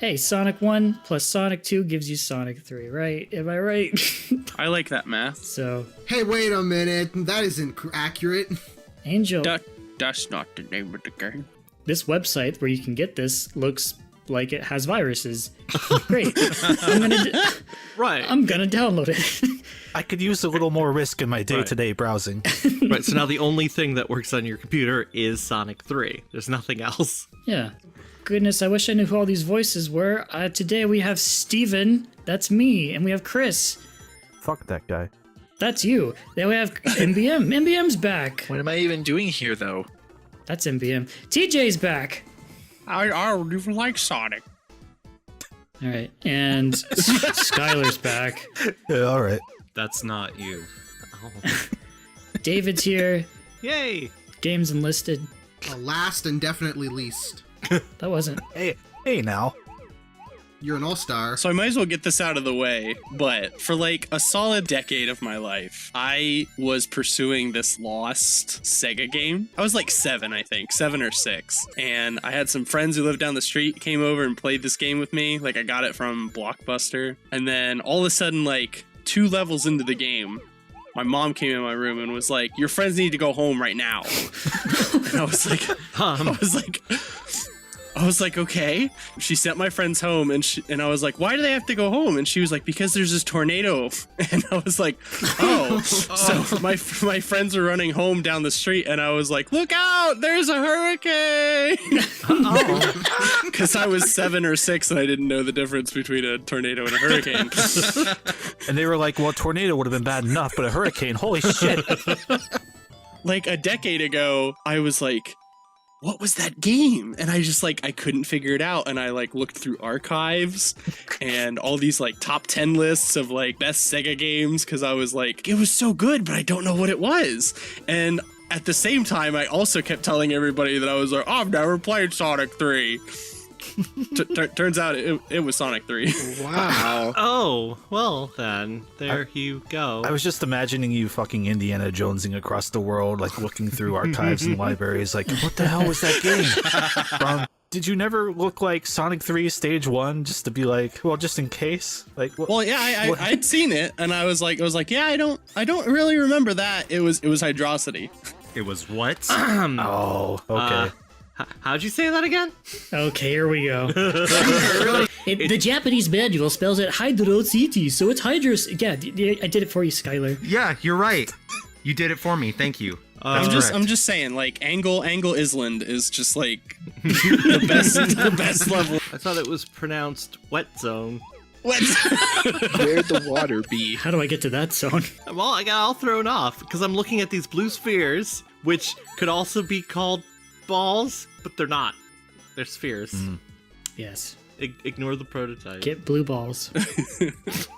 hey, Sonic 1 plus Sonic 2 gives you Sonic 3, right? Am I right? I like that math. So, Hey, wait a minute. That isn't accurate. Angel, That's not the name of the game. this website where you can get this looks like it has viruses. Great. I'm gonna download it. I could use a little more risk in my day-to-day browsing. Right, so now the only thing that works on your computer is Sonic 3. There's nothing else. Yeah. Goodness, I wish I knew who all these voices were. Today we have Steven, that's me, and we have Chris. Fuck that guy. That's you. Then we have MBM. MBM's back. What am I even doing here, though? That's MBM. TJ's back. I don't even like Sonic. All right, and Skylar's back. Yeah, all right. That's not you. Oh. David's here. Yay! Games enlisted. Last and definitely least. That wasn't. Hey now. You're an all-star. So I might as well get this out of the way, but for like a solid decade of my life, I was pursuing this lost Sega game. I was like 7, I think, 7 or 6. And I had some friends who lived down the street came over and played this game with me. Like I got it from Blockbuster. And then all of a sudden, like 2 levels into the game, my mom came in my room and was like, your friends need to go home right now. And I was like, okay. She sent my friends home, and I was like, why do they have to go home? And she was like, because there's this tornado. And I was like, oh. So my friends were running home down the street, and I was like, look out, there's a hurricane. Because I was 7 or 6, and I didn't know the difference between a tornado and a hurricane. And they were like, well, a tornado would have been bad enough, but a hurricane, holy shit. Like a decade ago, I was like, what was that game? And I just like, I couldn't figure it out. And I like looked through archives and all these like top 10 lists of like best Sega games. Cause I was like, it was so good, but I don't know what it was. And at the same time, I also kept telling everybody that I was like, oh, I've never played Sonic 3. Turns out it was Sonic 3. Wow. Oh, well then, there you go. I was just imagining you fucking Indiana Jonesing across the world, like looking through archives and libraries, like, what the hell was that game? Did you never look like Sonic 3 Stage 1 just to be like, well, just in case? Like, what? Well, yeah, I'd seen it, and I was like, yeah, I don't really remember that. It was Hydrosity. It was what? Oh, okay. How'd you say that again? Okay, here we go. The Japanese manual spells it Hydrocity, so it's Hydros. Yeah, I did it for you, Skylar. Yeah, you're right. You did it for me. Thank you. I'm just saying, like Angle Island is just like the best level. I thought it was pronounced Wet Zone. What? Where'd the water be? How do I get to that zone? Well, I got all thrown off because I'm looking at these blue spheres, which could also be called balls, but they're not. They're spheres. Yes. Ignore the prototype. Get blue balls.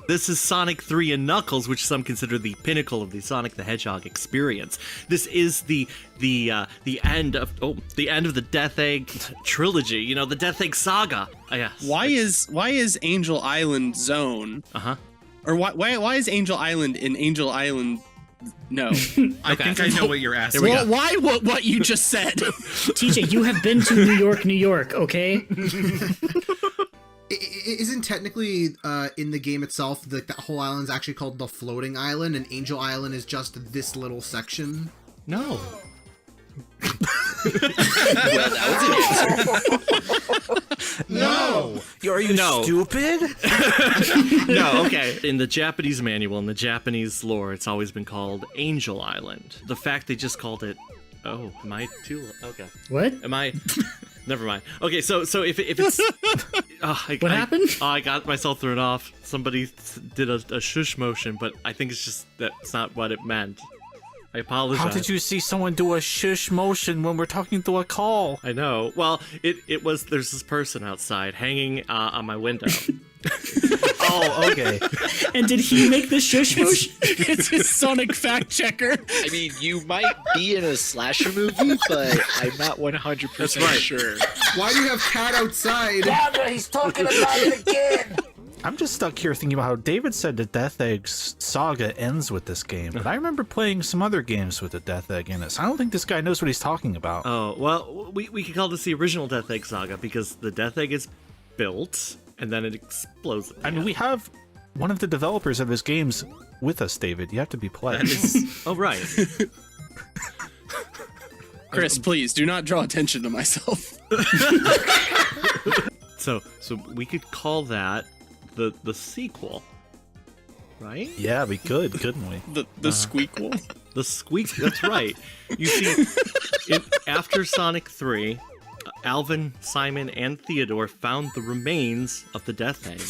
This is Sonic 3 and Knuckles, which some consider the pinnacle of the Sonic the Hedgehog experience. This is the end of the Death Egg trilogy. You know, the Death Egg saga. Yes. Why is Angel Island Zone? Or why is Angel Island in Angel Island? No. I think I know what you're asking. Well, why what you just said? TJ, you have been to New York, okay? Isn't technically in the game itself that whole island's actually called the Floating Island, and Angel Island is just this little section? No. Well, that was an answer. No! Are you stupid? No, okay. In the Japanese manual, in the Japanese lore, it's always been called Angel Island. The fact they just called it... Oh, am I too... Okay. What? Am I... Never mind. Okay, so if it's... What happened? I got myself thrown off. Somebody did a shush motion, but I think it's just that's not what it meant. I apologize. How did you see someone do a shush motion when we're talking through a call? I know. Well, it was... There's this person outside hanging on my window. Oh, okay. And did he make the shush motion? It's his Sonic fact checker. I mean, you might be in a slasher movie, but I'm not 100% sure. Why do you have Cat outside? He's talking about it again! I'm just stuck here thinking about how David said the Death Egg saga ends with this game, but I remember playing some other games with the Death Egg in it, so I don't think this guy knows what he's talking about. Oh, well, we could call this the original Death Egg saga because the Death Egg is built, and then it explodes. I mean, we have one of the developers of his games with us, David. You have to be polite. Oh, right. Chris, please do not draw attention to myself. So we could call that the sequel, right? Yeah, we could, couldn't we? The squeakquel. The squeak. That's right. You see, after Sonic 3, Alvin, Simon, and Theodore found the remains of the Death Egg.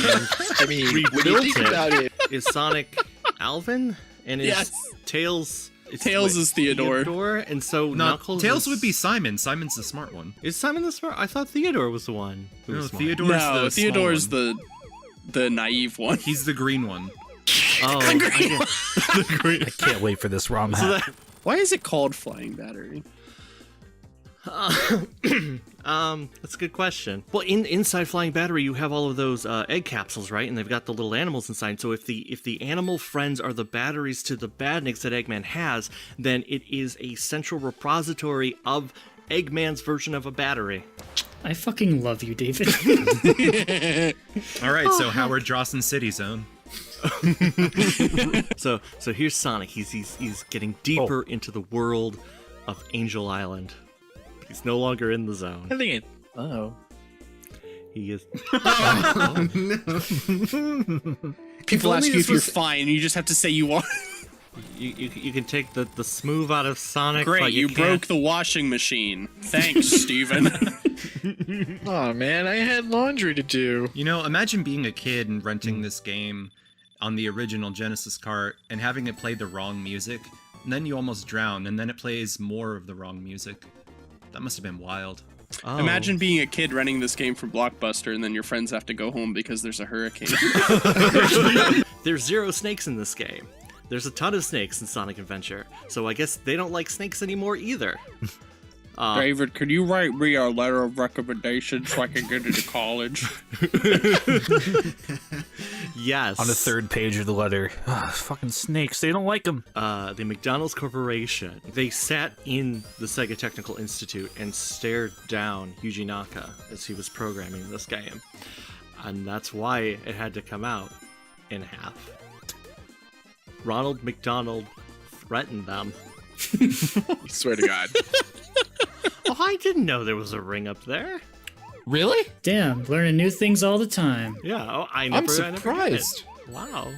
And I mean, when you rebuilt think about it, is Sonic Alvin, and is Yes. Tails. Tails is Theodore. And so No, Knuckles. Tails is, would be Simon. Simon's the smart one. Is Simon the smart? I thought Theodore was the one. Who No, was smart. Theodore's No, the small Theodore's one. the naive one. He's the green one. Oh, the green. I can't wait for this ROM So hack. that, Why is it called Flying Battery? that's a good question. Well, inside Flying Battery, you have all of those egg capsules, right? And they've got the little animals inside. So if the animal friends are the batteries to the badniks that Eggman has, then it is a central repository of Eggman's version of a battery. I fucking love you, David. All right, so Howard Drawson City Zone. So here's Sonic. He's getting deeper into the world of Angel Island. He's no longer in the zone. I think it. Oh. He is. People ask only you this if you're was- fine, and you just have to say you are. You can take the smooth out of Sonic. Great, but you can't- broke the washing machine. Thanks, Steven. Oh man, I had laundry to do. You know, imagine being a kid and renting this game on the original Genesis cart and having it play the wrong music, and then you almost drown, and then it plays more of the wrong music. That must have been wild. Oh. Imagine being a kid renting this game from Blockbuster, and then your friends have to go home because there's a hurricane. There's 0 snakes in this game. There's a ton of snakes in Sonic Adventure, so I guess they don't like snakes anymore either. David, could you write me a letter of recommendation so I can get into college? Yes. On the third page of the letter. Ugh, fucking snakes, they don't like them. The McDonald's Corporation, they sat in the Sega Technical Institute and stared down Yuji Naka as he was programming this game. And that's why it had to come out in half. Ronald McDonald threatened them. Swear to God. Oh, I didn't know there was a ring up there. Really? Damn, learning new things all the time. Yeah, I I'm never got surprised. it. Wow.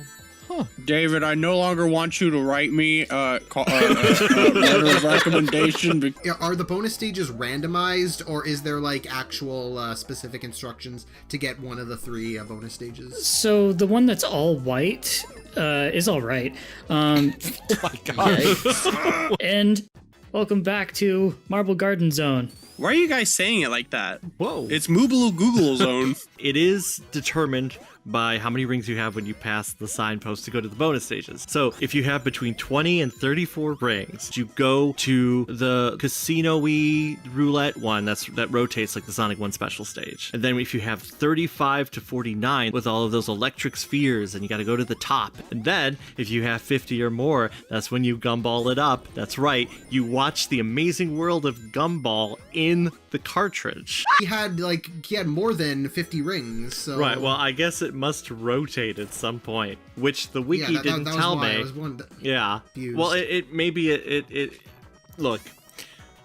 David, I no longer want you to write me a letter of recommendation. Are the bonus stages randomized, or is there like actual specific instructions to get one of the 3 bonus stages? So the one that's all white is all right. Oh my God. And welcome back to Marble Garden Zone. Why are you guys saying it like that? Whoa. It's Moobaloo Google Zone. It is determined by how many rings you have when you pass the signpost to go to the bonus stages. So if you have between 20 and 34 rings, you go to the casino-y roulette one that rotates like the Sonic 1 special stage. And then if you have 35 to 49 with all of those electric spheres, and you got to go to the top. And then if you have 50 or more, that's when you gumball it up. That's right, you watch the amazing world of Gumball in the cartridge. He had more than 50 rings, so Right, well, I guess it must rotate at some point, which the wiki yeah, didn't that tell was why me. I was wondering. Yeah. confused. Well, it maybe it look.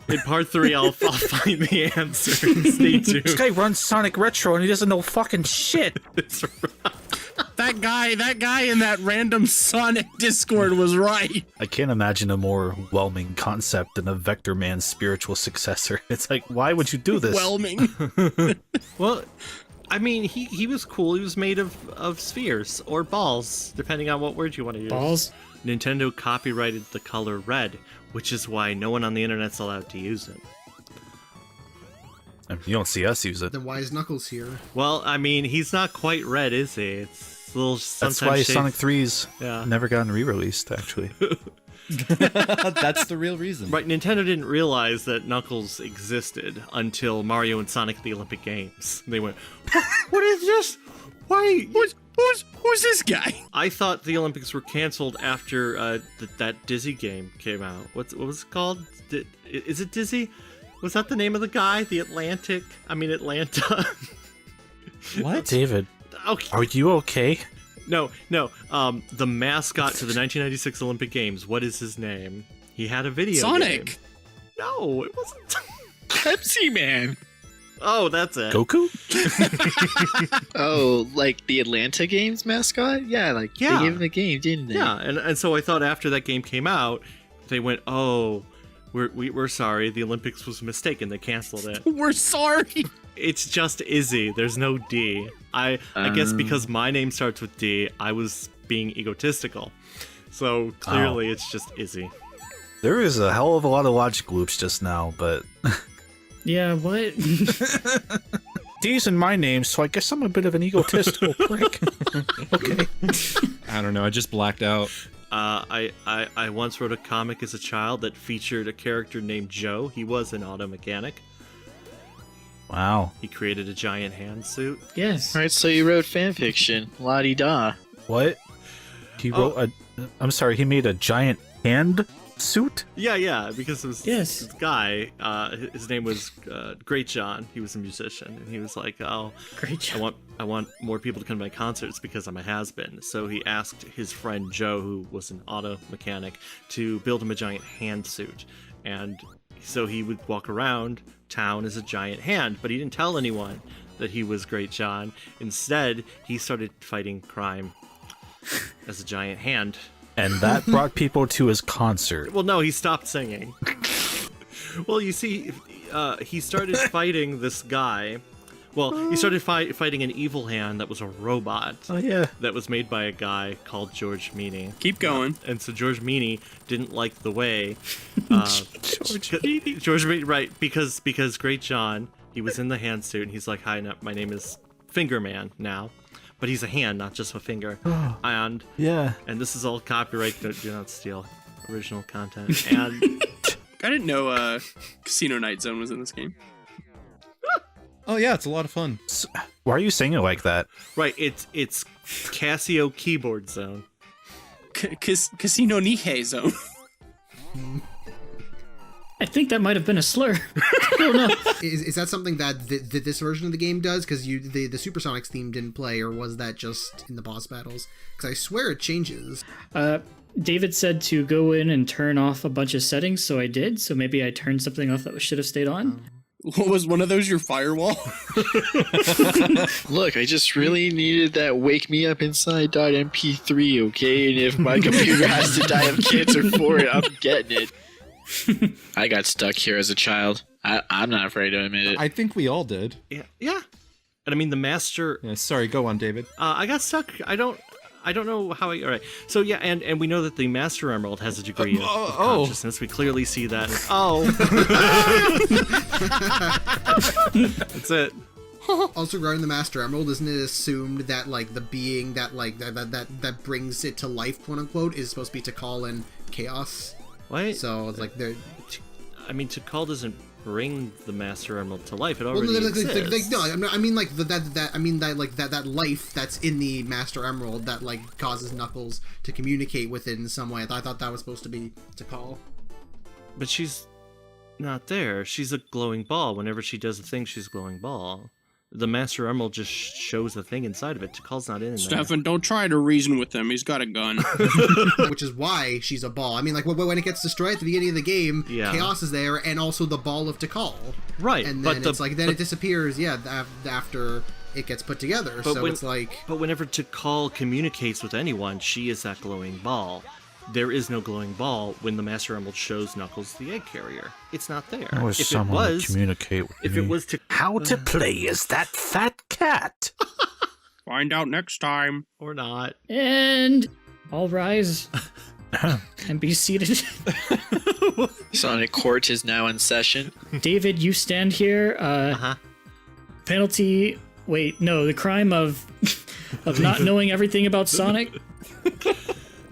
In part 3, I'll find the answer. Stay tuned. This guy runs Sonic Retro and he doesn't know fucking shit. It's right. That guy in that random Sonic Discord was right. I can't imagine a more whelming concept than a Vector Man's spiritual successor. It's like, why would you do this? Whelming. Well, I mean, he was cool. He was made of spheres or balls, depending on what word you want to use. Balls? Nintendo copyrighted the color red, which is why no one on the internet's allowed to use it. I mean, you don't see us use it. Then why is Knuckles here? Well, I mean, he's not quite red, is he? It's a little sometimes That's why shades- Sonic 3's Yeah. never gotten re-released, actually. That's the real reason. Right, Nintendo didn't realize that Knuckles existed until Mario and Sonic the Olympic Games. They went, what is this? Why? Who's this guy? I thought the Olympics were canceled after that Dizzy game came out. What was it called? Is it Dizzy? Was that the name of the guy? Atlanta? What? David, Okay. are you okay? No. The mascot to the 1996 Olympic Games. What is his name? He had a video Sonic. game. No, it wasn't. Pepsi Man. Oh, that's it. Goku? Oh, like the Atlanta Games mascot? Yeah, like Yeah. they gave him a game, didn't they? Yeah, and so I thought after that game came out, they went, oh, we're sorry, the Olympics was mistaken. They canceled it. We're sorry. It's just Izzy. There's no D. I guess because my name starts with D, I was being egotistical. So clearly it's just Izzy. There is a hell of a lot of logic loops just now, but Yeah, what? D's in my name, so I guess I'm a bit of an egotistical prick. Okay. I don't know. I just blacked out. I once wrote a comic as a child that featured a character named Joe. He was an auto mechanic. Wow. He created a giant hand suit. Yes. All right, so you wrote fan fiction. La-di-da. What? He wrote I'm sorry, he made a giant hand suit? Yeah, because it was Yes. this guy, his name was Great John. He was a musician, and he was like, oh, Great job. I want more people to come to my concerts because I'm a has-been. So he asked his friend Joe, who was an auto mechanic, to build him a giant hand suit. And so he would walk around town as a giant hand, but he didn't tell anyone that he was Great John. Instead, he started fighting crime as a giant hand. And that brought people to his concert. Well, no, he stopped singing. Well, you see, he started fighting this guy. Well, he started fighting an evil hand that was a robot. Oh, yeah. That was made by a guy called George Meany. Keep going. And so George Meany didn't like the way George Meany, right? Because Great John, he was in the hand suit, and he's like, "Hi, my name is Finger Man now." But he's a hand, not just a finger. And this is all copyright. Do not steal original content. And I didn't know Casino Night Zone was in this game. Oh yeah, it's a lot of fun. Why are you saying it like that? right, it's Casio Keyboard Zone. Casino Nihei Zone. I think that might have been a slur. I don't know. Is that something that this version of the game does? Because the Supersonics theme didn't play, or was that just in the boss battles? Because I swear it changes. David said to go in and turn off a bunch of settings, so I did. So maybe I turned something off that should have stayed on. Was one of those your firewall? Look, I just really needed that wake me up inside .mp3, okay? And if my computer has to die of cancer for it, I'm getting it. I got stuck here as a child. I'm not afraid to admit it. I think we all did. Yeah. And I mean, the master. Yeah, sorry, go on, David. I got stuck. I don't know how I. All right. So yeah, and we know that the Master Emerald has a degree of consciousness. We clearly see that. That's it. Also, regarding the Master Emerald, isn't it assumed that like the being that like that brings it to life, quote unquote, is supposed to be Tikal and Chaos? What? So it's like they're. I mean, Tikal doesn't bring the Master Emerald to life. It already exists. No, I mean like that life that's in the Master Emerald that like causes Knuckles to communicate with it in some way. I thought that was supposed to be Tikal. But she's not there. She's a glowing ball. Whenever she does a thing, she's a glowing ball. The Master Emerald just shows the thing inside of it. Tikal's not in there. Stefan, don't try to reason with him. He's got a gun. Which is why she's a ball. I mean, like, when it gets destroyed at the beginning of the game, Chaos is there, and also the ball of Tikal. Right. And then it disappears, after it gets put together. But whenever Tikal communicates with anyone, she is that glowing ball. There is no glowing ball when the Master Emerald shows Knuckles the egg carrier. It's not there. I wish someone would communicate with me. If it was to how to play as that fat cat. Find out next time. Or not. And all rise and be seated. Sonic Court is now in session. David, you stand here. Penalty. Wait, no, the crime of not knowing everything about Sonic.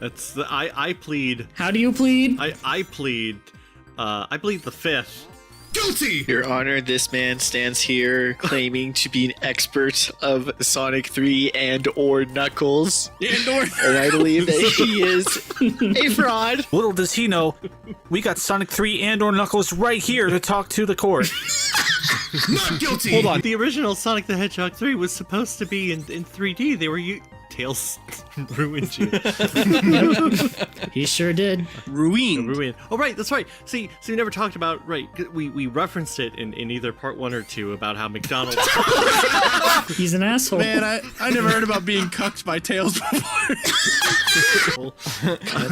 That's I plead. How do you plead? I plead. I plead the fifth. Guilty! Your Honor, this man stands here claiming to be an expert of Sonic 3 and or Knuckles. And I believe that he is a fraud. Little does he know, we got Sonic 3 and or Knuckles right here to talk to the court. Not guilty! Hold on. The original Sonic the Hedgehog 3 was supposed to be in 3D. They were Tails ruined you. He sure did. Ruined. Oh, right, that's right. See, so we never talked about, right, we referenced it in either part 1 or 2 about how McDonald's... He's an asshole. Man, I never heard about being cucked by Tails before.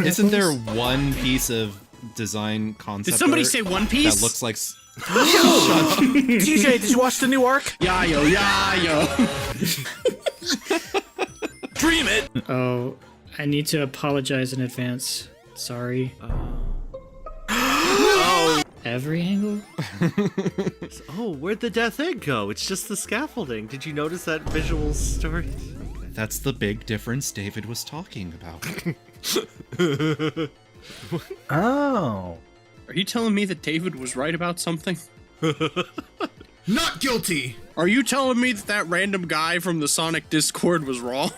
Isn't there one piece of design concept Did somebody art say One Piece? that looks like... TJ, did you watch the new arc? Yayo. Dream it! Oh, I need to apologize in advance. Sorry. Oh, Every angle? oh, where'd the death egg go? It's just the scaffolding. Did you notice that visual story? That's the big difference David was talking about. Oh. Are you telling me that David was right about something? Not guilty! Are you telling me that random guy from the Sonic Discord was wrong?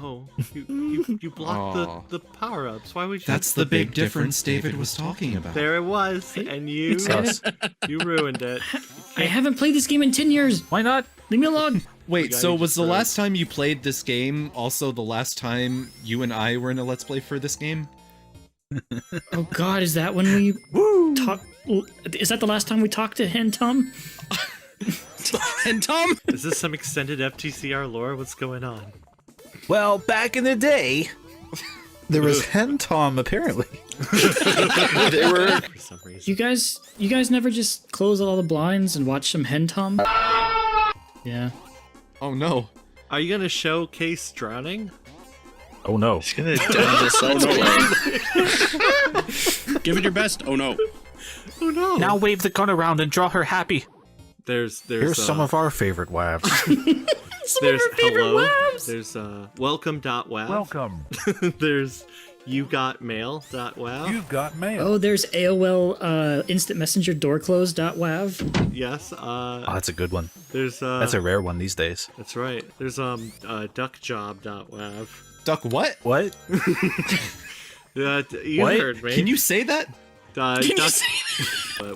Oh, you blocked Aw. the power-ups. Why would you... That's the big difference David was talking about. There it was, and you It's us. you ruined it. I haven't played this game in 10 years. Why not? Leave me alone. Wait, so you was the just last time you played this game also the last time you and I were in a Let's Play for this game? Oh God, is that when we talk? Is that the last time we talked to Hentum? And Tom? Is this some extended FTCR lore? What's going on? Well, back in the day, there was Hen Tom, apparently. They were. For some reason. You guys never just close all the blinds and watch some Hentum? Yeah. Oh no. Are you gonna showcase drowning? Oh no. He's gonna die this Let's Play. Give it your best. Oh no. Oh no! Now wave the gun around and draw her happy. There's Here's some of our favorite WAVs. there's hello. There's welcome.wav. Welcome. There's yougotmail.wav. You've got mail. Oh, there's AOL Instant Messenger door close.wav. Yes. Oh, that's a good one. There's That's a rare one these days. That's right. There's duckjob.wav. Duck what? What? You What? heard me. Can you say that? Duck,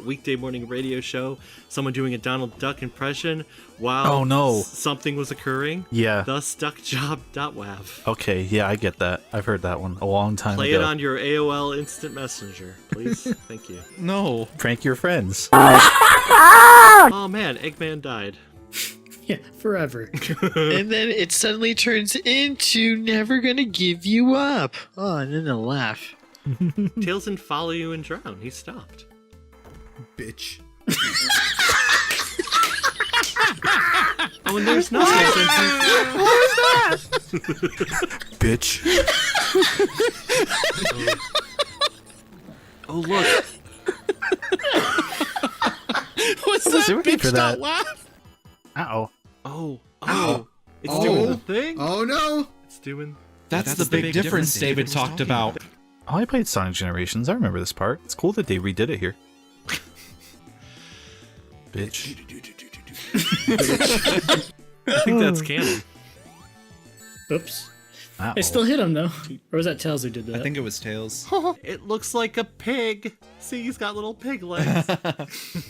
weekday morning radio show. Someone doing a Donald Duck impression while Oh, no. something was occurring. Yeah. Thus duckjob.wav. Okay, yeah, I get that. I've heard that one a long time Play ago. it on your AOL Instant Messenger, please. Thank you. No. Prank your friends. Oh man, Eggman died. Yeah, forever. And then it suddenly turns into never gonna give you up. Oh, and then a laugh. Tails didn't follow you and drown. He stopped. Bitch. Oh, and there's nothing. Bitch. Oh look. What's was that rooting bitch for that. not laugh? Uh-oh. Oh. It's doing the thing. Oh no! It's doing. That's the big difference David talked about. Oh, I played Sonic Generations. I remember this part. It's cool that they redid it here. Bitch. I think that's canon. Oops. Uh-oh. I still hit him though. Or was that Tails who did that? I think it was Tails. It looks like a pig. See, he's got little pig legs.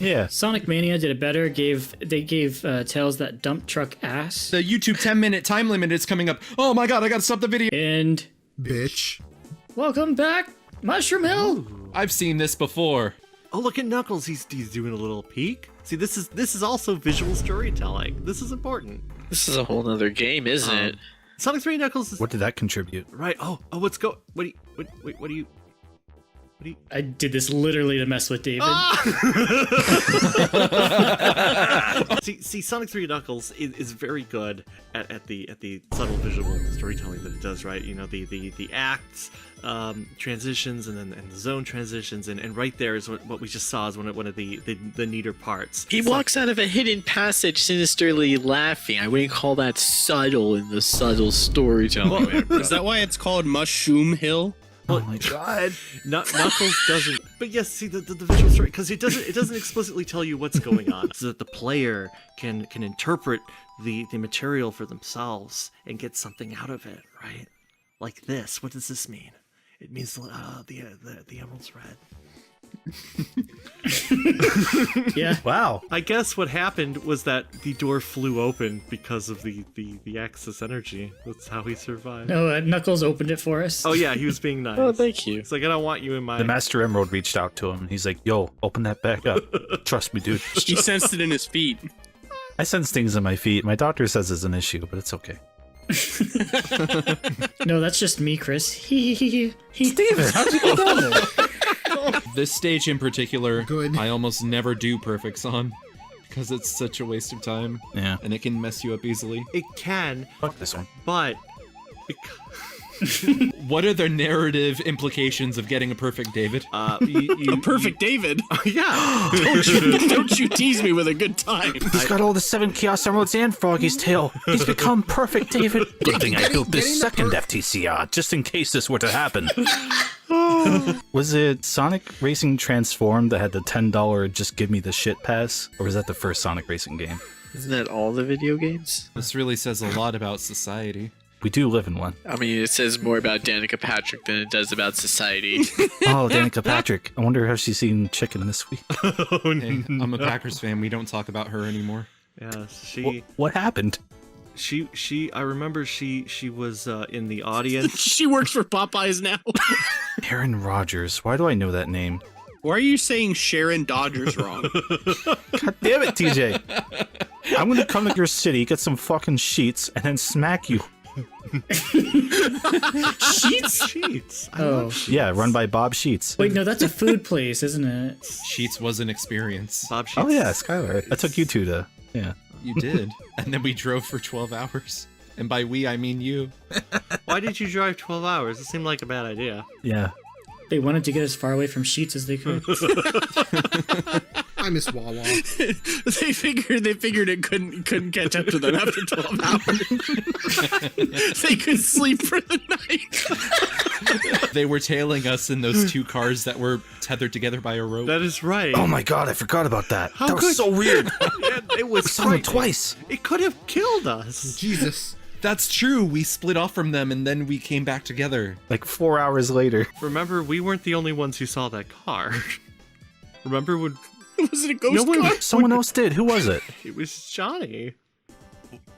Yeah. Sonic Mania did it better. They gave Tails that dump truck ass. The YouTube 10-minute time limit is coming up. Oh my god, I gotta stop the video. And Bitch. welcome back, Mushroom Hill. I've seen this before. Oh, look at Knuckles. He's doing a little peek. See, this is also visual storytelling. This is important. This is a whole nother game, isn't it? Sonic 3 Knuckles is What did that contribute? right. Oh, what do you? I did this literally to mess with David. See, Sonic 3 Knuckles is very good at the subtle visual storytelling that it does. Right, you know the acts, transitions, and the zone transitions, and right there is what we just saw is one of the neater parts. He walks out of a hidden passage sinisterly laughing. I wouldn't call that subtle in the subtle storytelling. Is that why it's called Mushroom Hill? Oh my god. Knuckles doesn't. But yes, see the visual story, because it doesn't explicitly tell you what's going on, so that the player can interpret the material for themselves and get something out of it, right? Like this. What does this mean? It means the emerald's red. Yeah. Wow. I guess what happened was that the door flew open because of the Axis energy. That's how he survived. No, Knuckles opened it for us. Oh yeah, he was being nice. Oh, thank you. It's like, I don't want you in my... The Master Emerald reached out to him. He's like, yo, open that back up. Trust me, dude. He sensed it in his feet. I sense things in my feet. My doctor says it's an issue, but it's okay. No, that's just me, Chris. Steven, how'd you get down there? This stage in particular, Good. I almost never do perfects on because it's such a waste of time. Yeah. And it can mess you up easily. It can, Fuck this one. but... What are the narrative implications of getting a perfect David? A perfect David. Yeah. Don't you tease me with a good time. He's got all the 7 Chaos Emeralds and Froggy's tail. He's become perfect, David. Good thing I built this second FTCR, just in case this were to happen. Was it Sonic Racing Transformed that had the $10 just give me the shit pass? Or was that the first Sonic Racing game? Isn't that all the video games? This really says a lot about society. We do live in one. I mean, it says more about Danica Patrick than it does about society. Oh, Danica Patrick. I wonder how she's eating chicken this week. Hey, I'm a Packers fan. We don't talk about her anymore. Yeah, she... What happened? I remember she was in the audience. She works for Popeyes now. Aaron Rodgers. Why do I know that name? Why are you saying Sharon Dodgers wrong? God damn it, TJ. I'm gonna come to your city, get some fucking sheets, and then smack you. Sheets? Oh. Yeah, run by Bob Sheets. Wait, no, that's a food place, isn't it? Sheets was an experience. Bob Sheets. Oh yeah, Skylar. I took you two to... Yeah. You did. And then we drove for 12 hours. And by we, I mean you. Why did you drive 12 hours? It seemed like a bad idea. Yeah. They wanted to get as far away from Sheets as they could. I miss Wawa. They figured it couldn't catch up to them after 12 hours. They could sleep for the night. They were tailing us in those 2 cars that were tethered together by a rope. That is right. Oh my god, I forgot about that. How that was could- so weird. Yeah, it was Saw them frightening. twice. It could have killed us. Jesus. That's true. We split off from them and then we came back together. Like 4 hours later. Remember, we weren't the only ones who saw that car. Remember when Was it a ghost one- car? Someone else did. Who was it? it was Johnny?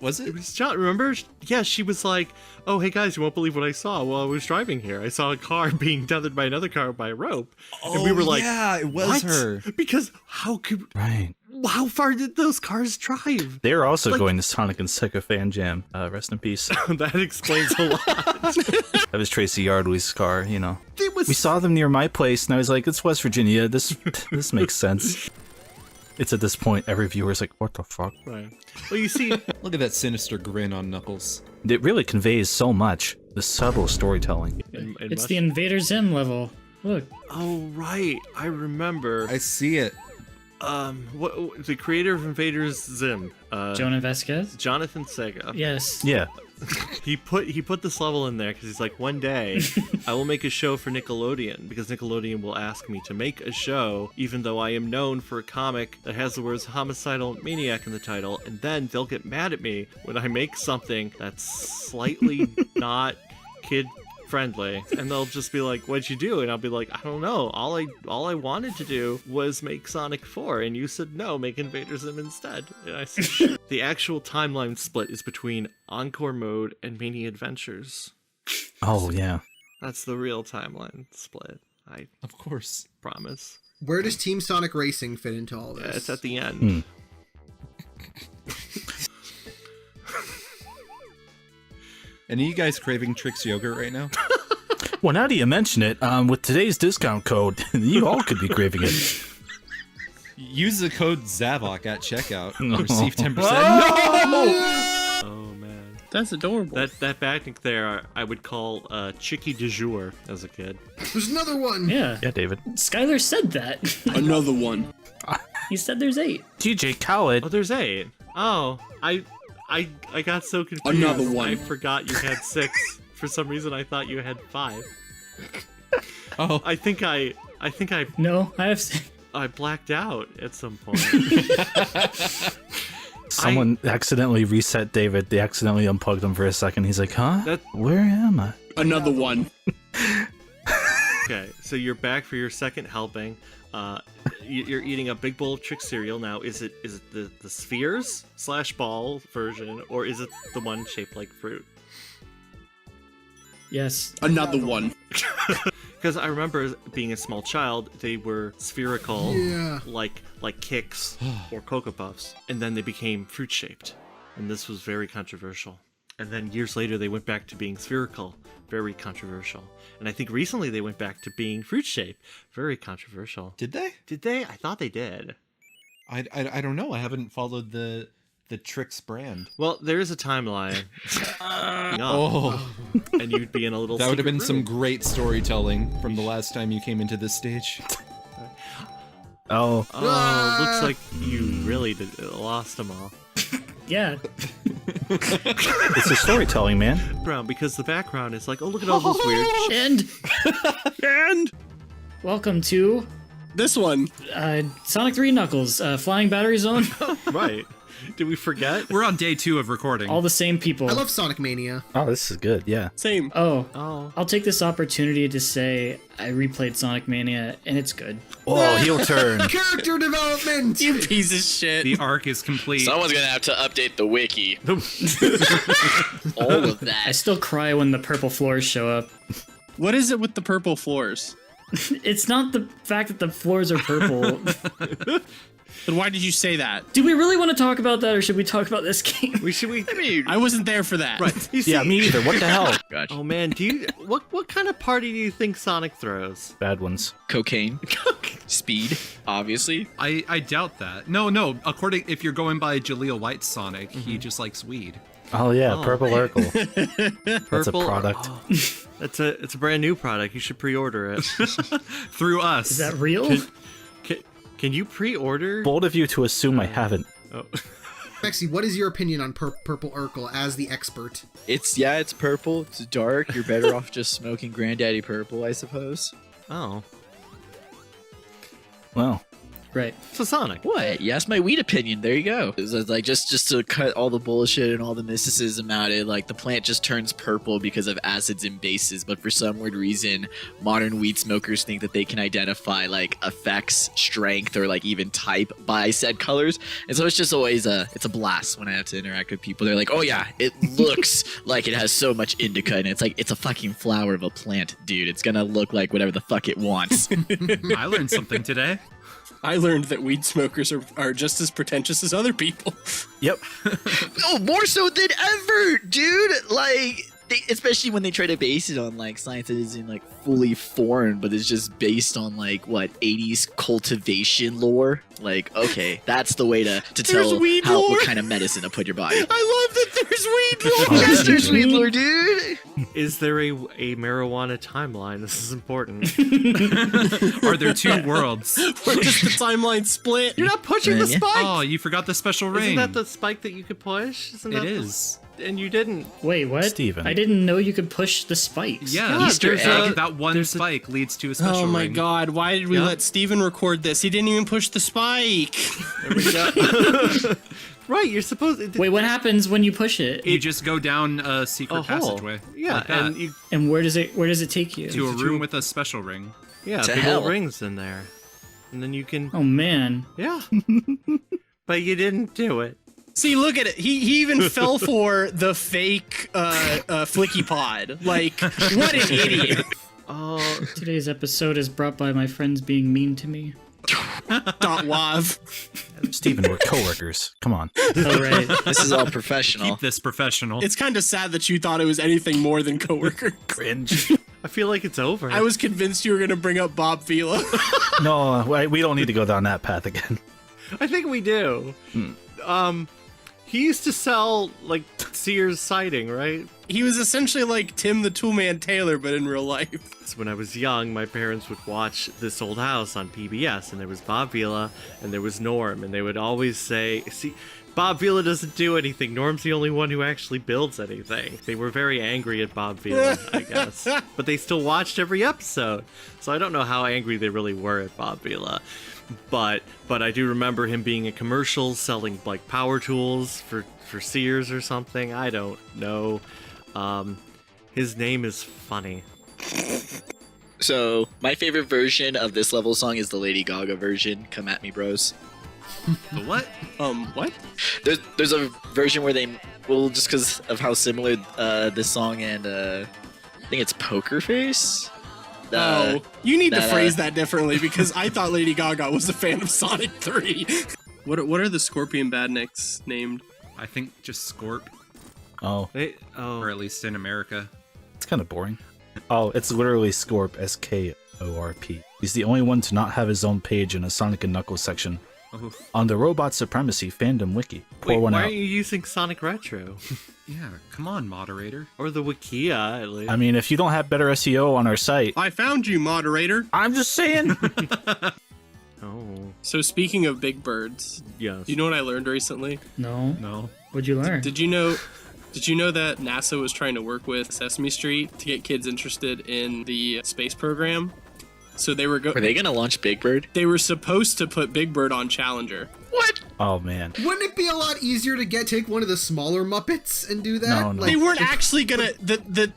Was It it? was John. Remember? Yeah, she was like, "Oh, hey guys, you won't believe what I saw while I was driving here. I saw a car being tethered by another car by a rope." And we were like, yeah, it was "What?" her. Because how far did those cars drive? They were also Like- going to Sonic and Sega Fan Jam. Rest in peace. That explains a lot. That was Tracy Yardley's car, you know. It was We saw them near my place, and I was like, it's West Virginia. This makes sense. It's at this point, every viewer's like, what the fuck? right. Well, you see, Look at that sinister grin on Knuckles. It really conveys so much. The subtle storytelling. It's the Invader Zim level. Look. Oh right, I remember. I see it. What the creator of Invaders Zim, Jonah Vasquez? Jonathan Sega. Yes. Yeah. He put this level in there because he's like, one day I will make a show for Nickelodeon, because Nickelodeon will ask me to make a show even though I am known for a comic that has the words homicidal maniac in the title, and then they'll get mad at me when I make something that's slightly not kid friendly, and they'll just be like, "What'd you do?" And I'll be like, "I don't know. All I wanted to do was make Sonic 4, and you said no, make Invader Zim instead." And I said, "Shit." The actual timeline split is between Encore Mode and Mania Adventures. Oh, yeah. That's the real timeline split. I Of course. promise. Where does Team Sonic Racing fit into all Yeah, this? it's at the end. And are you guys craving Trix yogurt right now? Well, now that you mention it, with today's discount code, you all could be craving it. Use the code ZAVOK at checkout and receive 10%. Oh man, That's adorable. that backnick there, I would call Chicky du jour as a kid. There's another one! Yeah. Yeah, David. Skylar said that. Another one. He said there's 8. TJ Khaled. Oh, there's 8. Oh, I got so confused. Another one. I forgot you had 6. For some reason, I thought you had 5. Oh, I think I No, I blacked out at some point. Someone accidentally reset David. They accidentally unplugged him for a second. He's like, huh? Where am I? Another one. Okay, so you're back for your second helping. You're eating a big bowl of Trick cereal now. Is it the spheres / ball version, or is it the one shaped like fruit? Yes. Another one. Because I remember being a small child, they were spherical, Yeah. like Kix or Cocoa Puffs, and then they became fruit shaped, and this was very controversial. And then years later, they went back to being spherical, very controversial. And I think recently they went back to being fruit shaped, very controversial. did they? Did they? I thought they did. I don't know. I haven't followed the Trix brand. Well, there is a timeline. Oh, And you'd be in a little. that would have been secret some room. great storytelling from the last time you came into this stage. Oh, Oh, looks like you really lost them all. Yeah. it's a storytelling, man. Brown, because the background is like, oh, look at all those weird. And welcome to This one. Sonic 3 Knuckles, Flying Battery Zone. Right? Did we forget? We're on day 2 of recording. All the same people. I love Sonic Mania. Oh, this is good. Yeah. Same. Oh. I'll take this opportunity to say I replayed Sonic Mania and it's good. Oh, heel turn. Character development. You piece of shit. The arc is complete. Someone's gonna have to update the wiki. All of I that. still cry when the purple floors show up. What is it with the purple floors? It's not the fact that the floors are purple. Then why did you say that? Do we really want to talk about that, or should we talk about this game? I mean, I wasn't there for that. Right. You see, Yeah, me either. What the hell? gotcha. Oh man, do you what kind of party do you think Sonic throws? Bad ones. Cocaine, speed, obviously. I doubt that. No. According, if you're going by Jaleel White's Sonic, he just likes weed. Oh yeah, Purple Urkel. That's a Purple- product. oh, it's a brand new product. You should pre-order it. Through us. Is that real? Can you pre-order? Bold of you to assume I haven't. Oh. Maxie, what is your opinion on Purple Urkel as the expert? It's purple. It's dark. You're better off just smoking Granddaddy Purple, I suppose. Oh. Well, Right. So Sonic. What? You asked my weed opinion. There you go. It's like just to cut all the bullshit and all the mysticism out of it. Like the plant just turns purple because of acids and bases, but for some weird reason, modern weed smokers think that they can identify like effects, strength, or like even type by said colors. And so it's just always it's a blast when I have to interact with people. They're like, oh yeah, it looks like it has so much indica, and it's like it's a fucking flower of a plant, dude. It's gonna look like whatever the fuck it wants. I learned something today. I learned that weed smokers are just as pretentious as other people. yep. Oh, more so than ever, dude. Like, especially when they try to base it on like science that isn't like fully foreign, but it's just based on like what 80s cultivation lore. Like, okay, that's the way to tell weed lore? what kind of medicine to put in your body. I love that there's weed lore. Yes, there's weed lore, dude. Is there a marijuana timeline? This is important. Are there two worlds? Where does the timeline split? You're not pushing the Yeah. spike. Oh, you forgot the special ring. Isn't that the spike that you could push? Isn't It that is. And you didn't. Wait, what? Steven. I didn't know you could push the spikes. Yeah, Easter there's egg. that one spike leads to a special Oh my ring. god, why did we let Steven record this? He didn't even push the spike. There we go. Right, you're supposed. Wait, what happens when you push it? You just go down a secret A hole. passageway. Yeah, like that, and you. And where does it take you? to a room with a special ring. Yeah, To big hell. old rings in there, and then you can. Oh man. Yeah. But you didn't do it. See, look at it. He even fell for the fake flicky pod. Like, what an idiot. Oh, Today's episode is brought by my friends being mean to me. .wav. Steven, we're coworkers. Come on. All right. This is all professional. Keep this professional. It's kind of sad that you thought it was anything more than coworker. Cringe. I feel like it's over. I was convinced you were going to bring up Bob Vila. No, we don't need to go down that path again. I think we do. He used to sell like Sears siding, right? He was essentially like Tim the Toolman Taylor, but in real life. So when I was young, my parents would watch This Old House on PBS, and there was Bob Vila and there was Norm, and they would always say, "See, Bob Vila doesn't do anything. Norm's the only one who actually builds anything. They were very angry at Bob Vila, I guess. But they still watched every episode. So I don't know how angry they really were at Bob Vila. But I do remember him being in commercials selling like power tools for Sears or something. I don't know. His name is funny. So, my favorite version of this level song is the Lady Gaga version. Come at me, bros. The what? What? There's a version where they, well, just because of how similar this song and I think it's Poker Face. You need to phrase that differently because I thought Lady Gaga was a fan of Sonic 3. What are the Scorpion Badniks named? I think just Scorp, Oh, or at least in America. it's kind of boring. Oh, it's literally Scorp, Skorp. He's the only one to not have his own page in a Sonic and Knuckles section. Oh, On the Robot Supremacy fandom wiki. Pour Wait, one why out. aren't you using Sonic Retro? yeah. Come on, moderator. Or the Wikia, at least. I mean, if you don't have better SEO on our site, I found you, moderator. I'm just saying. Oh, So speaking of big birds, yes. you know what I learned recently? No. What'd you learn? Did you know that NASA was trying to work with Sesame Street to get kids interested in the space program? So they were Are they gonna launch Big Bird? they were supposed to put Big Bird on Challenger. What? Oh man. Wouldn't it be a lot easier to take one of the smaller Muppets and do that? No. They weren't actually gonna the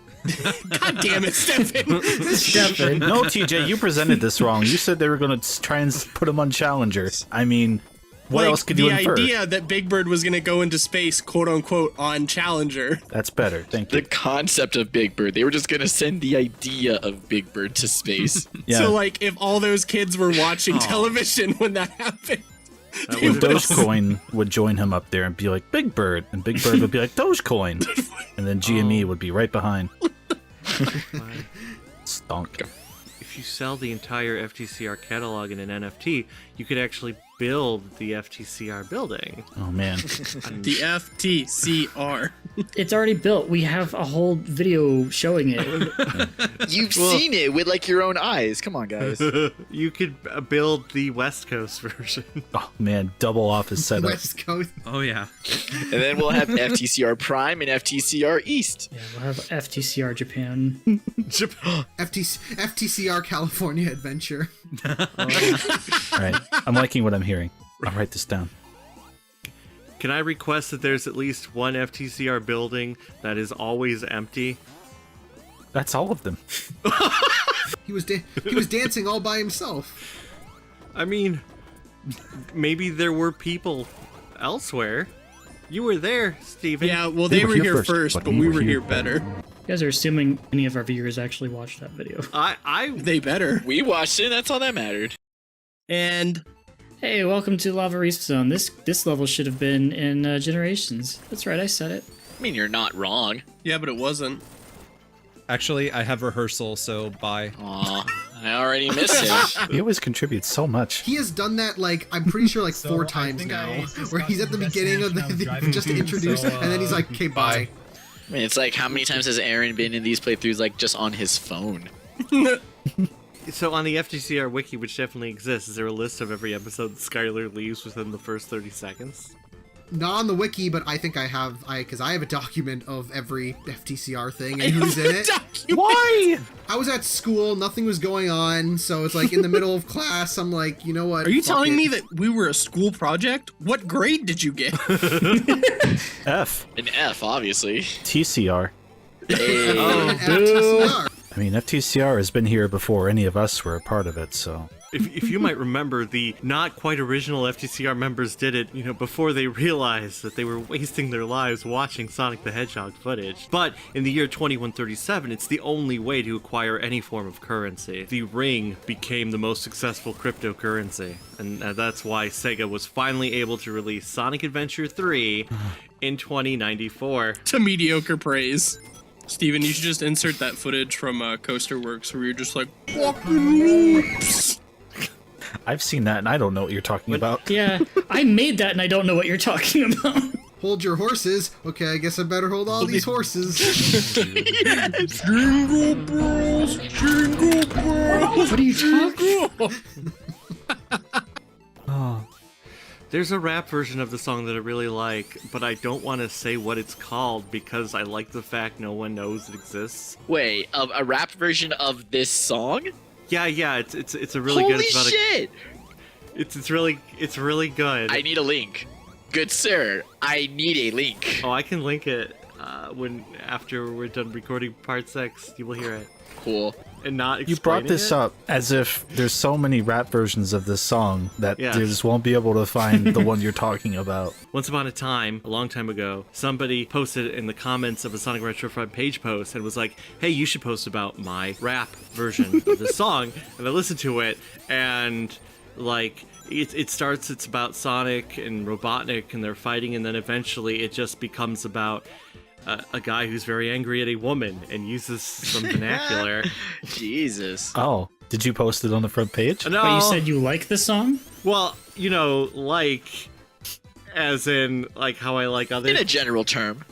God damn it, Stefan. Stefan. No, TJ, you presented this wrong. You said they were going to try and put him on Challenger. I mean, what else could you infer? The idea that Big Bird was gonna go into space, quote unquote, on Challenger. That's better. Thank The you. concept of Big Bird. They were just gonna send the idea of Big Bird to space. Yeah. So like if all those kids were watching television when that happened. That And would've been- Dogecoin would join him up there and be like, Big Bird. And Big Bird would be like, Dogecoin. And then GME would be right behind. Stonk. If you sell the entire FTCR catalog in an NFT, you could actually build the FTCR building. Oh, man. The FTCR. It's already built. We have a whole video showing it. You've seen it with like your own eyes. Come on, guys. You could build the West Coast version. Oh, man. Double office setup. West Coast. Oh yeah. And then we'll have FTCR Prime and FTCR East. Yeah, we'll have FTCR Japan. FTCR California Adventure. All right. I'm liking what I'm hearing. I'll write this down. Can I request that there's at least one FTCR building that is always empty? That's all of them. He was dancing all by himself. I mean, maybe there were people elsewhere. You were there, Steven. Yeah, well they were here first, but we we were were here here better. You guys are assuming any of our viewers actually watched that video. They better. We watched it. That's all that mattered. And Hey, welcome to Lava Reef Zone. This level should have been in Generations. That's right, I said it. I mean, you're not wrong. yeah, but it wasn't. Actually, I have rehearsal, so bye. Aw, I already missed it. He always contributes so much. He has done that I'm pretty sure 4 times now, where he's at the beginning of the just to introduce, and then he's like, okay, bye. I mean, it's like, how many times has Aaron been in these playthroughs, like, just on his phone? So on the FTCR wiki, which definitely exists, is there a list of every episode that Skylar leaves within the first 30 seconds? Not on the wiki, but I think I have a document of every FTCR thing and who's in it. Why? I was at school, nothing was going on, so it's like in the middle of class, I'm like, you know what? Are you fuck telling it. me that we were a school project? What grade did you get? F. An F, obviously. TCR. Hey. An FTCR. I mean, FTCR has been here before any of us were a part of it, so... If you might remember, the not quite original FTCR members did it, before they realized that they were wasting their lives watching Sonic the Hedgehog footage. But in the year 2137, it's the only way to acquire any form of currency. The ring became the most successful cryptocurrency, and that's why Sega was finally able to release Sonic Adventure 3 in 2094. To mediocre praise. Steven, you should just insert that footage from Coaster Works where you're just like, fucking loops. I've seen that, and I don't know what you're talking about. Yeah, I made that and I don't know what you're talking about. Hold your horses. Okay, I guess I better hold all these horses. Jingle bells, jingle bells. What are you talking about? Oh. There's a rap version of the song that I really like, but I don't want to say what it's called because I like the fact no one knows it exists. Wait, a rap version of this song? Yeah, it's a really good. Holy shit! It's really good. I need a link. Good sir, I need a link. Oh, I can link it after we're done recording part 6. You will hear it. Cool. And not you brought this up as if there's so many rap versions of this song that you just won't be able to find the one you're talking about. Once upon a time, a long time ago, somebody posted in the comments of a Sonic Retro Front page post and was like, hey, you should post about my rap version of this song. And I listened to it, and like it starts, it's about Sonic and Robotnik and they're fighting, and then eventually it just becomes about a guy who's very angry at a woman and uses some vernacular. Jesus. Oh, did you post it on the front page? No. But you said you like the song? Well, like, as in, like, how I like others. In a general term.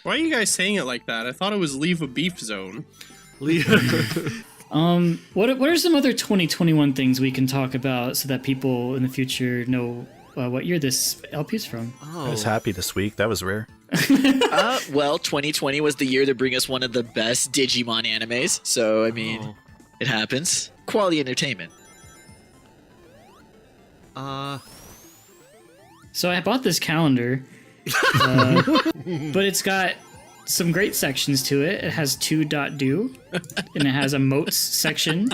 Why are you guys saying it like that? I thought it was Leave a Beef Zone. What are some other 2021 things we can talk about so that people in the future know what year this LP is from? I was happy this week. That was rare. Well, 2020 was the year to bring us one of the best Digimon animes. So, I mean, it happens. Quality entertainment. So I bought this calendar, but it's got some great sections to it. It has 2.do, and it has a motes section.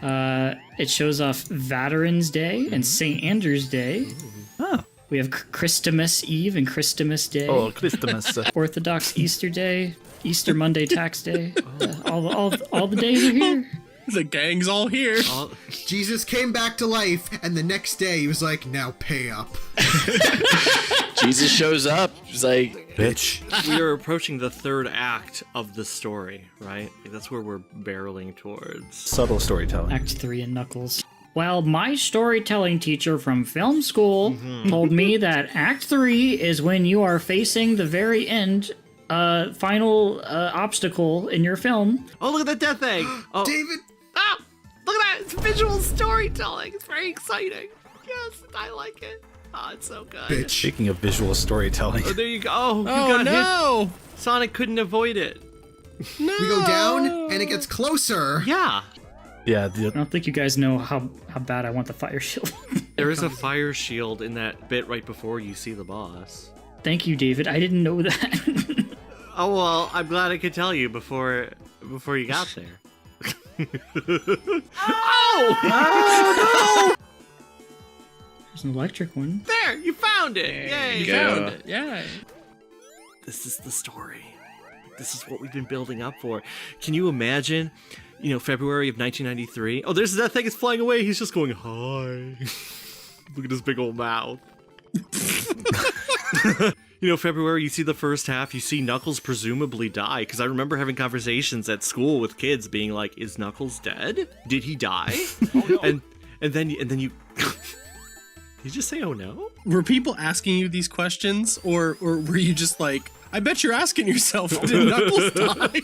It shows off Veterans Day and St. Andrew's Day. Oh. We have Christmas Eve and Christmas Day. Oh, Christmas. Orthodox Easter Day, Easter Monday Tax Day. All the days are here. The gang's all here. Jesus came back to life, and the next day he was like, now pay up. Jesus shows up. He's like, bitch. We are approaching the third act of the story, right? Like, that's where we're barreling towards. Subtle storytelling. Act 3 in Knuckles. Well, my storytelling teacher from film school told me that Act 3 is when you are facing the very end, final obstacle in your film. Oh, look at that death egg! Oh. David! Ah! Look at that! It's visual storytelling! It's very exciting! Yes, I like it. Oh, it's so good. Bitch. Speaking of visual storytelling. Oh, there you go. Oh, you Oh, got no! hit. Sonic couldn't avoid it. No! We go down, and it gets closer. Yeah. Yeah, I don't think you guys know how bad I want the fire shield. There is a fire shield in that bit right before you see the boss. Thank you, David. I didn't know that. Oh, well, I'm glad I could tell you before you got there. Oh! There's an electric one. There! You found it! Yay! you You go. found it! Yeah. This is the story. This is what we've been building up for. Can you imagine, February of 1993? Oh, there's that thing is flying away. He's just going, hi. Look at his big old mouth. February, you see the first half, you see Knuckles presumably die. Because I remember having conversations at school with kids being like, is Knuckles dead? Did he die? Oh, no. And then you... Did you just say, oh no? Were people asking you these questions, or were you just like, I bet you're asking yourself, did Knuckles die?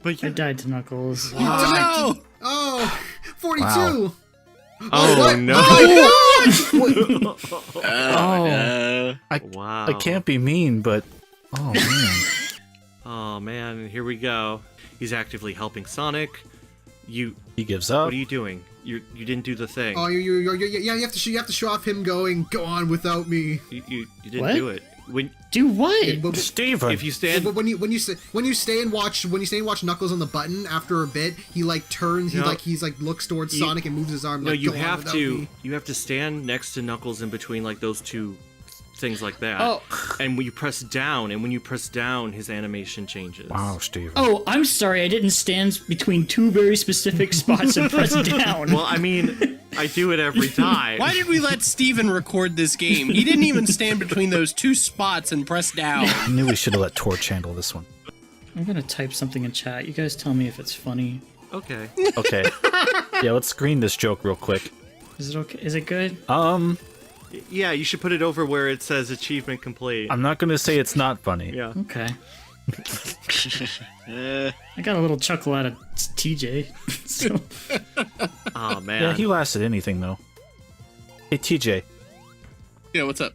But I died to Knuckles. You died. No! Oh, 42. Wow. Oh, no. Wow. I can't be mean, but oh man. Oh man, here we go. He's actively helping Sonic. He gives up. What are you doing? You didn't do the thing. Oh, you have to show off him going, go on without me. You didn't What? do it. Do what? But Steven. If you stand, when you stay and watch Knuckles on the button, after a bit he like turns, he No. looks towards Sonic and moves his arm. no, Like, you go on have without to. me. You have to stand next to Knuckles in between like those two things like that. Oh. And when you press down, his animation changes. Wow, Steven. Oh, I'm sorry. I didn't stand between two very specific spots and press down. Well, I mean, I do it every time. Why did we let Steven record this game? He didn't even stand between those two spots and press down. I knew we should have let Torch handle this one. I'm gonna type something in chat. You guys tell me if it's funny. Okay. Okay. Yeah, let's screen this joke real quick. Is it okay? Is it good? Yeah, you should put it over where it says achievement complete. I'm not gonna say it's not funny. Yeah. Okay. I got a little chuckle out of TJ. So Oh man. Yeah, he lasted anything though. Hey TJ, Yeah, what's up?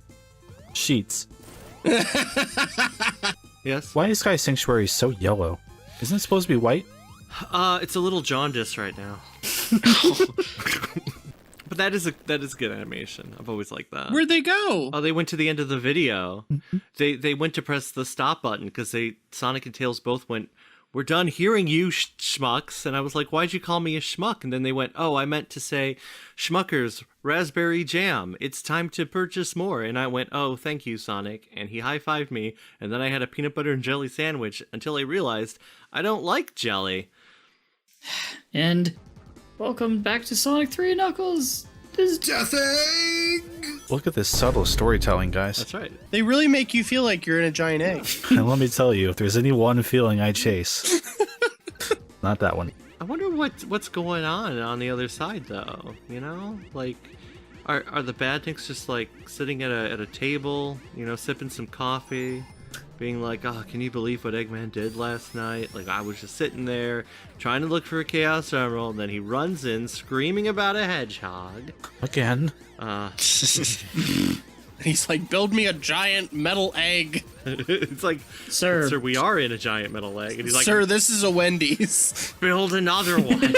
sheets. Yes. Why is Sky Sanctuary so yellow? Isn't it supposed to be white? It's a little jaundiced right now. But that is good animation. I've always liked that. Where'd they go? Oh, they went to the end of the video. They went to press the stop button because Sonic and Tails both went, "We're done hearing you, schmucks." And I was like, "Why'd you call me a schmuck?" And then they went, "Oh, I meant to say Schmuckers raspberry jam. It's time to purchase more." And I went, "Oh, thank you, Sonic." And he high-fived me. And then I had a peanut butter and jelly sandwich until I realized I don't like jelly. And welcome back to Sonic 3 Knuckles. This Death egg. Look at this subtle storytelling, guys. That's right. They really make you feel like you're in a giant egg. And let me tell you, if there's any one feeling I chase, not that one. I wonder what's going on the other side, though. You know, like, are the badniks just like sitting at a table, you know, sipping some coffee, being like, "Oh, can you believe what Eggman did last night? Like, I was just sitting there trying to look for a Chaos Emerald, and then he runs in screaming about a hedgehog." Again. He's like, "Build me a giant metal egg." It's like, Sir. "Sir, we are in a giant metal egg." And he's like, "Sir, this is a Wendy's." "Build another one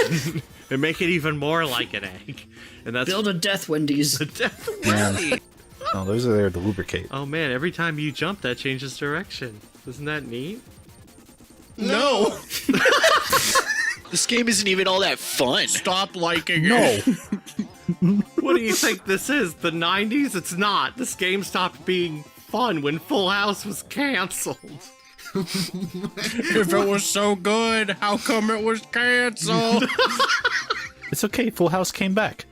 and make it even more like an egg." And that's build a Death Wendy's. Death Man. Wendy. No, those are there to lubricate. Oh man, every time you jump, that changes direction. Isn't that neat? No. This game isn't even all that fun. Stop liking No. it. What do you think this is? The 90s? It's not. This game stopped being fun when Full House was canceled. If it was so good, how come it was canceled? It's okay. Full House came back.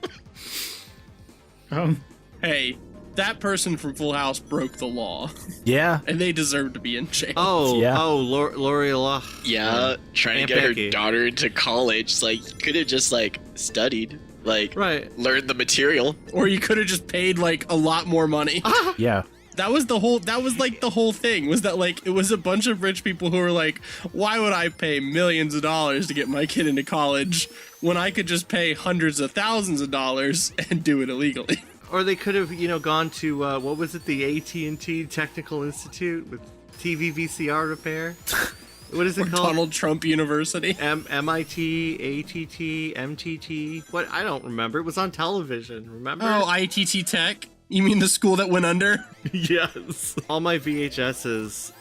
Hey, that person from Full House broke the law, Yeah. and they deserve to be in jail. Yeah. L'Oreal. Yeah, trying Aunt to get Becky. her daughter into college. Like, could have just like studied, like Right. learned the material. Or you could have just paid like a lot more money. Yeah. That was the whole thing, was that like it was a bunch of rich people who were like, why would I pay millions of dollars to get my kid into college when I could just pay hundreds of thousands of dollars and do it illegally? Or they could have, you know, gone to, what was it, the AT&T Technical Institute with TV VCR repair? What is it called? Donald Trump University. MIT, ATT, MTT? What? I don't remember. It was on television, remember? Oh, ITT Tech? You mean the school that went under? Yes. All my VHSs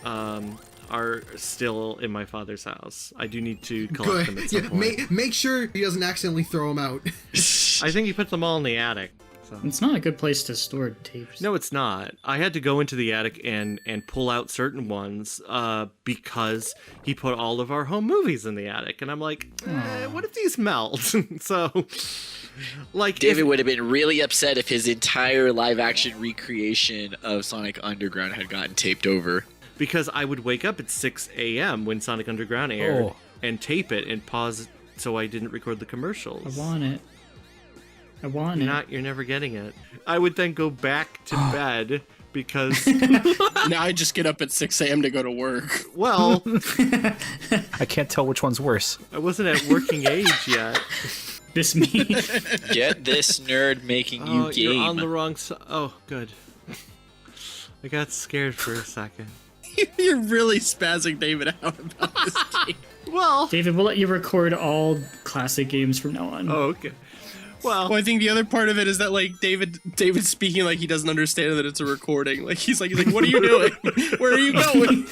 are still in my father's house. I do need to collect them at Good. some Yeah, point. make sure he doesn't accidentally throw them out. I think he put them all in the attic. So. It's not a good place to store tapes. No, it's not. I had to go into the attic and pull out certain ones because he put all of our home movies in the attic. And I'm like, what if these melt? So, like, David would have been really upset if his entire live-action recreation of Sonic Underground had gotten taped over. because I would wake up at 6 a.m. when Sonic Underground aired Oh. and tape it and pause it so I didn't record the I commercials. want it. I want it. You're never getting it. I would then go back to bed because, Now I just get up at 6 a.m. to go to work. well, I can't tell which one's worse. I wasn't at working age yet. This me. Get this nerd making you Oh, game. you're on the wrong side. Oh, good. I got scared for a second. You're really spazzing David out about this game. Well, David, we'll let you record all classic games from now on. oh, okay. Well, Well, I think the other part of it is that like David's speaking like he doesn't understand that it's a recording. Like he's like, what are you doing? Where are you going?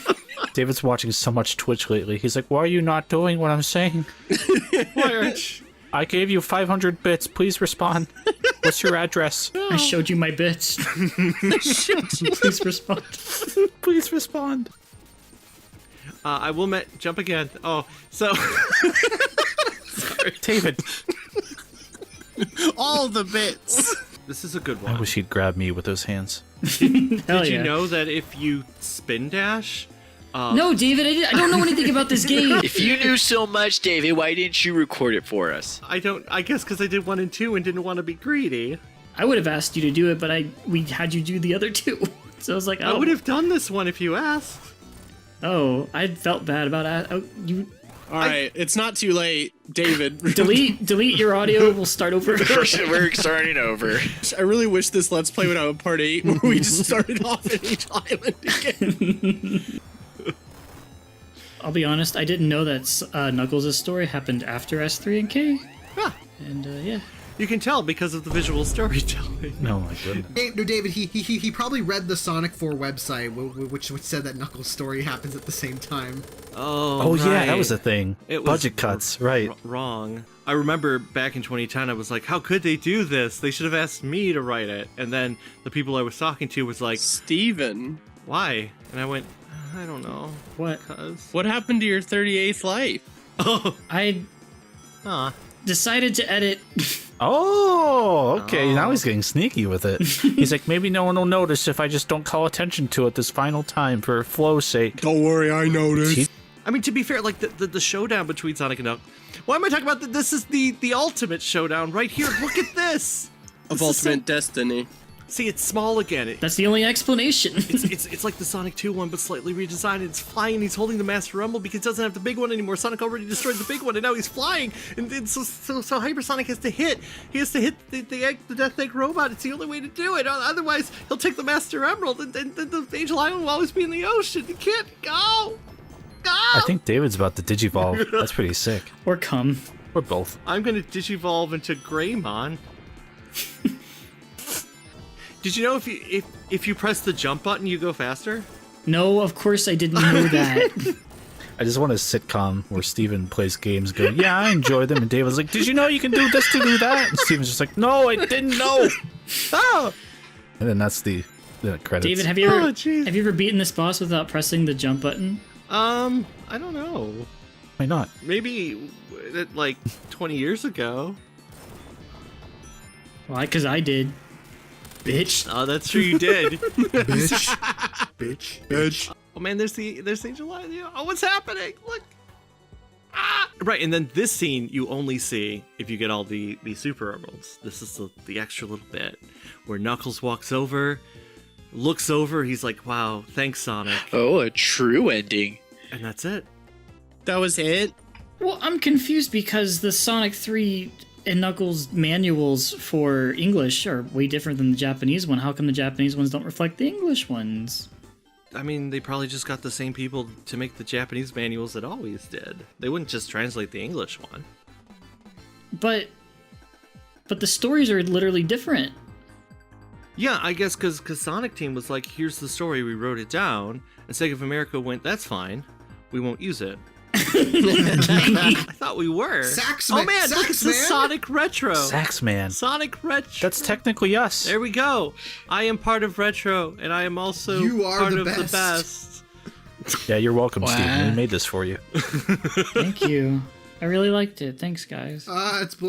David's watching so much Twitch lately. He's like, why are you not doing what I'm saying? why aren't you? I gave you 500 bits. Please respond. What's your address? I showed you my bits. Please respond. Please respond. I will jump again. Oh, so David. All the bits. this is a good I one. wish he'd grab me with those hands. Hell Did yeah. you know that if you spin dash, No, David, I don't know anything about this game. If you knew so much, David, why didn't you record it for us? I guess because I did 1 and 2 and didn't want to be greedy. I would have asked you to do it, but we had you do the other two. So I was like, I would have done this one if you asked. Oh, I felt bad about it. Oh, All right, it's not too late, David. Delete your audio. We'll start over. We're starting over. I really wish this Let's Play would have a part 8 where we just started off at each island again. I'll be honest, I didn't know that Knuckles' story happened after S3 and K. Huh. And yeah. You can tell because of the visual storytelling. No, my goodness. No, David, he probably read the Sonic 4 website, which said that Knuckles' story happens at the same time. Oh, Yeah, that right. was a thing. It was Budget cuts, right. Wrong. I remember back in 2010, I was like, how could they do this? They should have asked me to write it. And then the people I was talking to was like, Steven, why? And I went, I don't know. What? what happened to your 38th life? Oh, I decided to edit. Oh, okay. Now he's getting sneaky with it. He's like, maybe no one will notice if I just don't call attention to it this final time for flow's sake. Don't worry, I noticed. I mean, to be fair, like the showdown between Sonic and Knuckles. Why am I talking about this? Is the ultimate showdown right here. Look at this. Of This is Ultimate Destiny. See, it's small again. That's the only explanation. It's like the Sonic 2 one, but slightly redesigned. It's flying. He's holding the Master Rumble because he doesn't have the big one anymore. Sonic already destroyed the big one, and now he's flying. And so Hypersonic has to hit. He has to hit the Death Egg robot. It's the only way to do it. Otherwise, he'll take the Master Emerald, and the Angel Island will always be in the ocean. He can't go. Go. I think David's about to digivolve. That's pretty sick. Or come. Or both. I'm gonna digivolve into Greymon. Did you know if you press the jump button, you go faster? No, of course I didn't know that. I just want a sitcom where Steven plays games going, yeah, I enjoy them. And David's like, did you know you can do this to do that? And Steven's just like, no, I didn't know. Oh. And then that's the credits. David, have you ever beaten this boss without pressing the jump button? I don't know. Why not? Maybe like 20 years ago. Why? Because I did. Bitch. Oh, that's true. You did. Bitch. Oh man, there's Angel Island. Oh, what's happening? Look. Ah! Right, and then this scene you only see if you get all the Super Emeralds. This is the extra little bit where Knuckles walks over, looks over. He's like, "Wow, thanks, Sonic." Oh, a true ending. And that's it. That was it? Well, I'm confused because the Sonic 3 and Knuckles manuals for English are way different than the Japanese one. How come the Japanese ones don't reflect the English ones? I mean, they probably just got the same people to make the Japanese manuals that always did. They wouldn't just translate the English one. But the stories are literally different. Yeah, I guess because Sonic Team was like, here's the story, we wrote it down, and Sega of America went, that's fine, we won't use it. I thought we were. Saxman. Oh man, look, it's the Sonic Retro. Saxman. Sonic Retro. That's technically us. There we go. I am part of Retro, and I am also You are part the of best. the best. Yeah, you're welcome, Wow. Steven. We made this for you. Thank you. I really liked it. Thanks, guys. It's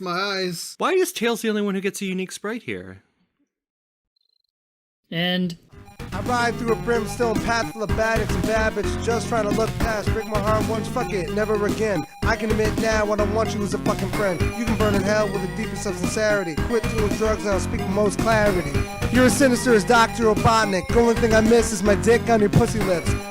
my eyes. Why is Tails the only one who gets a unique sprite here? And I ride through a brimstone path full of bandits and babbits, just trying to look past, break my heart once, fuck it, never again. I can admit now what I want you as a fucking friend. You can burn in hell with the deepest of sincerity. Quit doing drugs and I'll speak with most clarity. You're as sinister as Dr. Robotnik. The only thing I miss is my dick on your pussy lips.